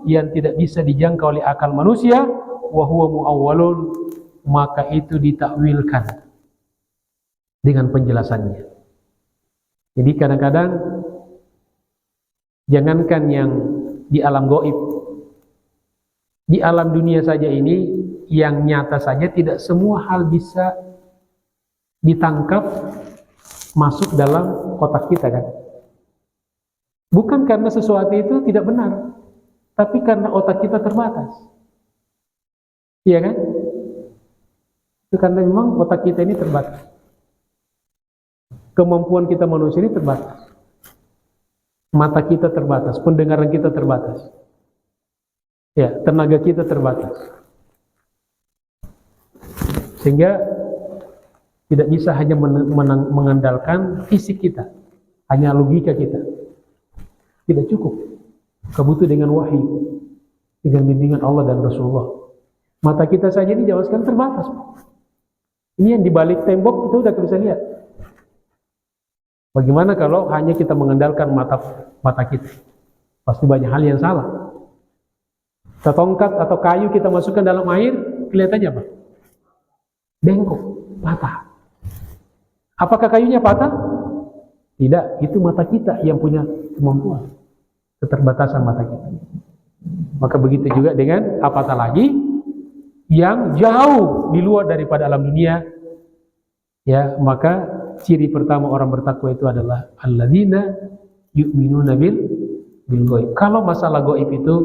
S1: yang tidak bisa dijangkau oleh akal manusia, wa huwa muawwalun, maka itu ditakwilkan dengan penjelasannya. Jadi kadang-kadang jangankan yang di alam gaib, di alam dunia saja ini, yang nyata saja tidak semua hal bisa ditangkap masuk dalam kotak kita kan. Bukan karena sesuatu itu tidak benar, tapi karena otak kita terbatas. Iya kan? Itu karena memang otak kita ini terbatas. Kemampuan kita manusia ini terbatas. Mata kita terbatas, pendengaran kita terbatas. Ya, tenaga kita terbatas. Sehingga tidak bisa hanya mengandalkan fisik kita, hanya logika kita. Tidak cukup. Kebutuh dengan wahyu, dengan bimbingan Allah dan Rasulullah. Mata kita saja ini jauh sekali terbatas. Ini yang dibalik tembok itu udah bisa lihat. Bagaimana kalau hanya kita mengandalkan mata kita? Pasti banyak hal yang salah. Setongkat atau kayu kita masukkan dalam air, kelihatannya apa? Bengkok, patah. Apakah kayunya patah? Tidak, itu mata kita yang punya kemampuan. Keterbatasan mata kita. Maka begitu juga dengan apatah lagi yang jauh di luar daripada alam dunia. Ya, maka ciri pertama orang bertakwa itu adalah alladzina yu'minuna bil ghaib. Kalau masalah gaib itu,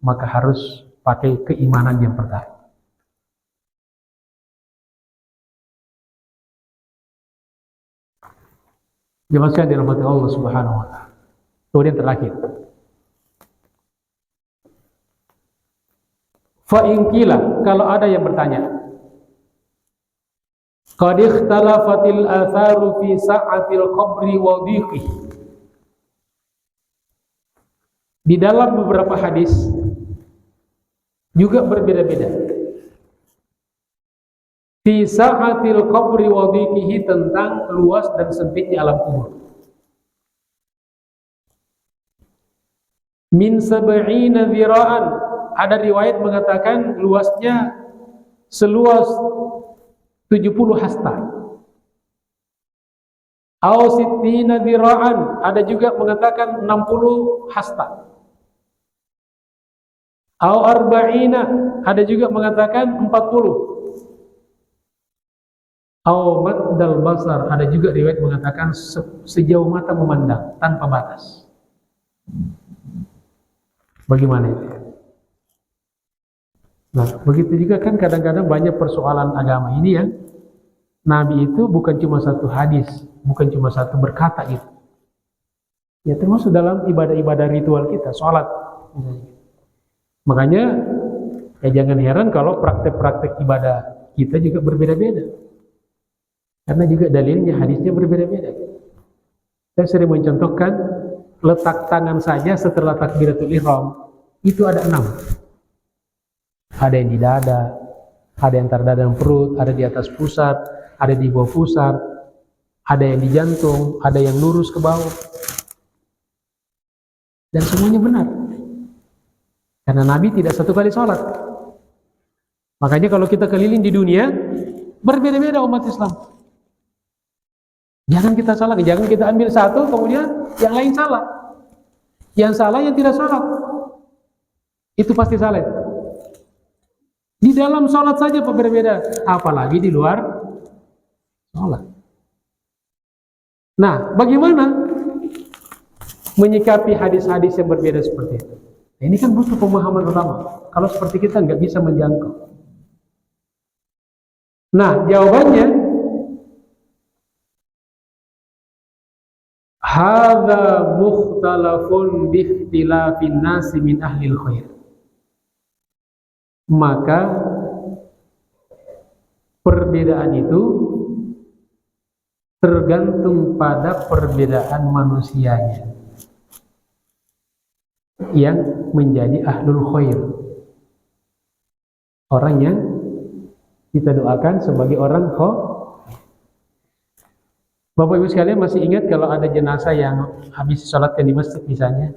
S1: maka harus pakai keimanan yang pertama. Jelaskan dirahmati Allah Subhanahu wa taala. Kemudian terakhir, fa in qila, kalau ada yang bertanya, qad ikhtalafatil atharu fi sa'atil qabri wa dhiqih. Di dalam beberapa hadis juga berbeda-beda. Fi sa'atil qabri wa dhiqih, tentang luas dan sempitnya alam kubur. Min sab'ina dhira'an, ada riwayat mengatakan luasnya seluas 70 hasta. Au sittina dhira'an, ada juga mengatakan 60 hasta. Au arba'ina, ada juga mengatakan 40. Au maddal basar, ada juga riwayat mengatakan sejauh mata memandang tanpa batas. Bagaimana itu? Nah, begitu juga kan kadang-kadang banyak persoalan agama ini yang Nabi itu bukan cuma satu hadis, bukan cuma satu berkata itu. Ya termasuk dalam ibadah-ibadah ritual kita, sholat. Makanya ya jangan heran kalau praktek-praktek ibadah kita juga berbeda-beda. Karena juga dalilnya, hadisnya berbeda-beda. Saya sering mencontohkan letak tangan saja setelah takbiratul ihram itu ada 6. Ada yang di dada, ada yang antara dada dan perut, ada di atas pusat, ada di bawah pusat, ada yang di jantung, ada yang lurus ke bawah. Dan semuanya benar. Karena Nabi tidak satu kali sholat. Makanya kalau kita keliling di dunia, berbeda-beda umat Islam. Jangan kita salah, jangan kita ambil satu kemudian yang lain salah. Yang salah yang tidak sholat. Itu pasti salah. Di dalam sholat saja berbeda, apalagi di luar sholat. Nah, bagaimana menyikapi hadis-hadis yang berbeda seperti itu? Nah, ini kan butuh pemahaman utama. Kalau seperti kita nggak bisa menjangkau. Nah, jawabannya, hadza mukhtalafun bi ikhtilafin nasi min ahlil khair. Maka perbedaan itu tergantung pada perbedaan manusianya. yang menjadi ahlul khair. Orang yang kita doakan sebagai orang khair. Bapak Ibu sekalian masih ingat kalau ada jenazah yang habis sholatkan di masjid misalnya,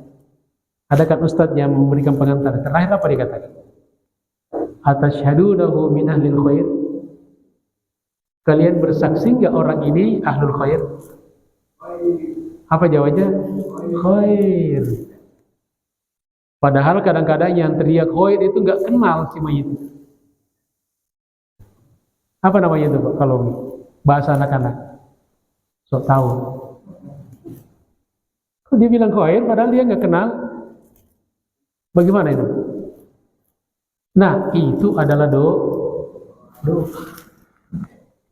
S1: ada kan ustadz yang memberikan pengantar. Terakhir apa dikatakan? Atasyhadu lahu min ahlil khair. Kalian bersaksi enggak orang ini ahlul khair? Apa jawabannya? Khair. Padahal kadang-kadang yang teriak khair itu enggak kenal si mayit. Apa namanya itu Pak kalau bahasa anak-anak? Sok tahu. Kok dia bilang khair padahal dia enggak kenal? Bagaimana itu? Nah, itu adalah doa.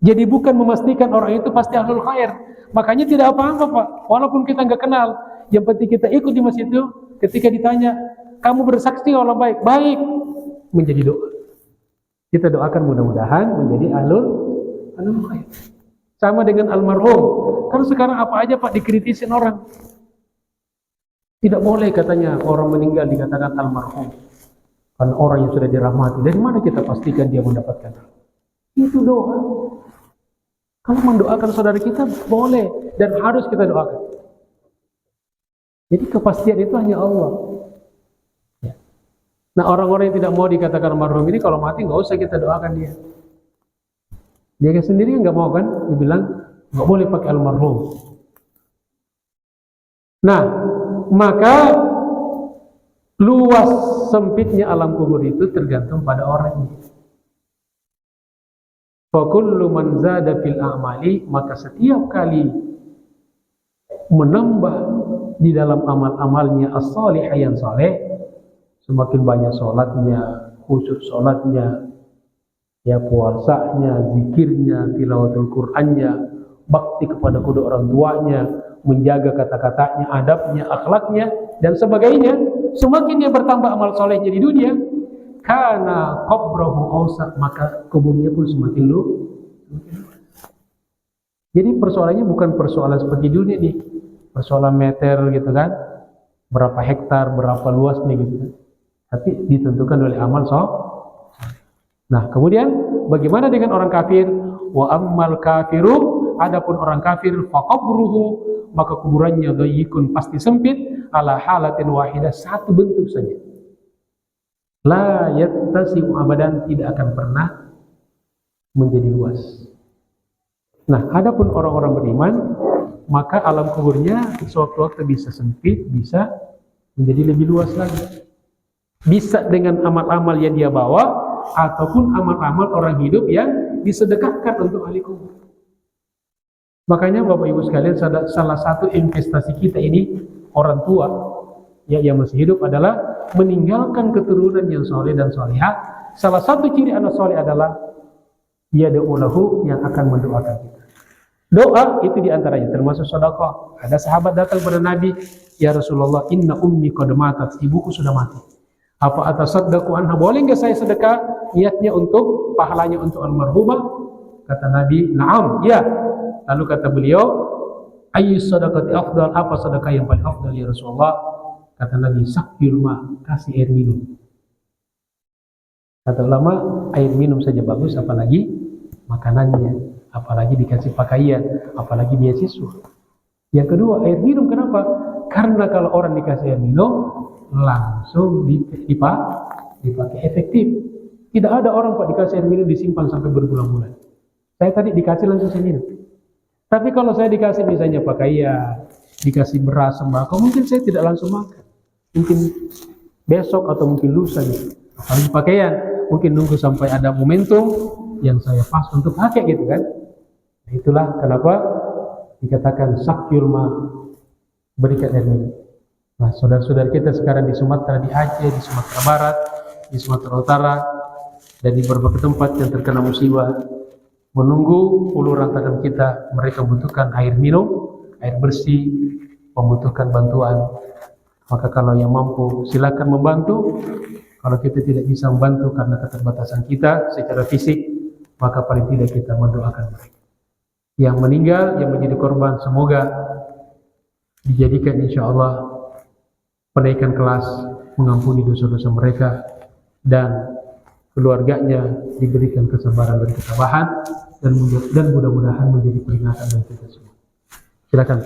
S1: Jadi bukan memastikan orang itu pasti ahlul khair. Makanya tidak apa-apa Pak, walaupun kita nggak kenal. Yang penting kita ikut di masjid itu. Ketika ditanya, kamu bersaksi orang baik, baik, menjadi doa. Kita doakan mudah-mudahan menjadi ahlul khair. Sama dengan almarhum. Kan sekarang apa aja Pak dikritisin orang. Tidak boleh katanya orang meninggal dikatakan almarhum. Karena orang yang sudah dirahmati. Dari mana kita pastikan dia mendapatkan? Itu doa. Kalau mendoakan saudara kita boleh dan harus kita doakan. Jadi kepastian itu hanya Allah. Ya. Nah orang-orang yang tidak mau dikatakan almarhum ini kalau mati nggak usah kita doakan dia. Dia sendiri nggak mau kan, dibilang nggak boleh pakai almarhum. Nah maka luas sempitnya alam kubur itu tergantung pada orangnya. Fakullu man zada fil a'mali, maka setiap kali menambah di dalam amal-amalnya as-salihah yang saleh, semakin banyak sholatnya, khusyuk sholatnya, ya puasanya, zikirnya, tilawatul Qur'annya, bakti kepada kedua orang tuanya, menjaga kata-katanya, adabnya, akhlaknya, dan sebagainya. Semakin dia bertambah amal solehnya di dunia, karena qabrahu awsa, maka kuburnya pun semakin luas. Jadi persoalannya bukan persoalan seperti dunia nih, persoalan meter gitu kan, berapa hektar, berapa luasnya gitu kan, tapi ditentukan oleh amal soleh. Nah kemudian bagaimana dengan orang kafir? Wa ammal kafiru, adapun orang kafir, faqabruhu, maka kuburannya dhayyikun, pasti sempit, ala halatin wahidah, satu bentuk saja. La yattasi'u abadan, tidak akan pernah menjadi luas. Nah, adapun orang-orang beriman, maka alam kuburnya sewaktu-waktu bisa sempit, bisa menjadi lebih luas lagi. Bisa dengan amal-amal yang dia bawa, ataupun amal-amal orang hidup yang disedekahkan untuk ahli kubur. Makanya Bapak Ibu sekalian, salah satu investasi kita ini orang tua ya, yang masih hidup adalah meninggalkan keturunan yang soleh dan solehah. Salah satu ciri anak soleh adalah yad'u lahu, yang akan mendoakan kita. Doa itu diantaranya termasuk sedekah. Ada sahabat datang kepada Nabi, ya Rasulullah, inna ummi qad matat, ibuku sudah mati. Apa atasaddaqu anha, boleh enggak saya sedekah niatnya untuk pahalanya untuk almarhumah? Kata Nabi, na'am, ya. Lalu kata beliau, ayyu sadaqati afdal, apa sedekah yang paling afdal ya Rasulullah? Kata Nabi, sakil ma, kasih air minum. Kata ulama, air minum saja bagus, apalagi makanannya, apalagi dikasih pakaian, apalagi beasiswa. Yang kedua, air minum. Kenapa? Karena kalau orang dikasih air minum langsung dipakai efektif. Tidak ada orang Pak dikasih air minum disimpan sampai berbulan-bulan. Saya tadi dikasih langsung saya minum. Tapi kalau saya dikasih misalnya pakaian, dikasih beras, sembako, mungkin saya tidak langsung makan. Mungkin besok atau mungkin lusa gitu. Apalagi pakaian, mungkin nunggu sampai ada momentum yang saya pas untuk pakai gitu kan. Nah, itulah kenapa dikatakan sakyul ma, berikan air minum. Nah, saudara-saudara kita sekarang di Sumatera, di Aceh, di Sumatera Barat, di Sumatera Utara, dan di berbagai tempat yang terkena musibah, menunggu uluran tangan kita. Mereka membutuhkan air minum, air bersih, membutuhkan bantuan. Maka kalau yang mampu silakan membantu. Kalau kita tidak bisa membantu karena keterbatasan kita secara fisik, maka paling tidak kita mendoakan mereka. Yang meninggal, yang menjadi korban, semoga dijadikan insya Allah penaikan kelas, mengampuni dosa-dosa mereka, dan keluarganya diberikan kesabaran dan ketabahan, dan mudah-mudahan menjadi peringatan bagi kita semua. Silakan.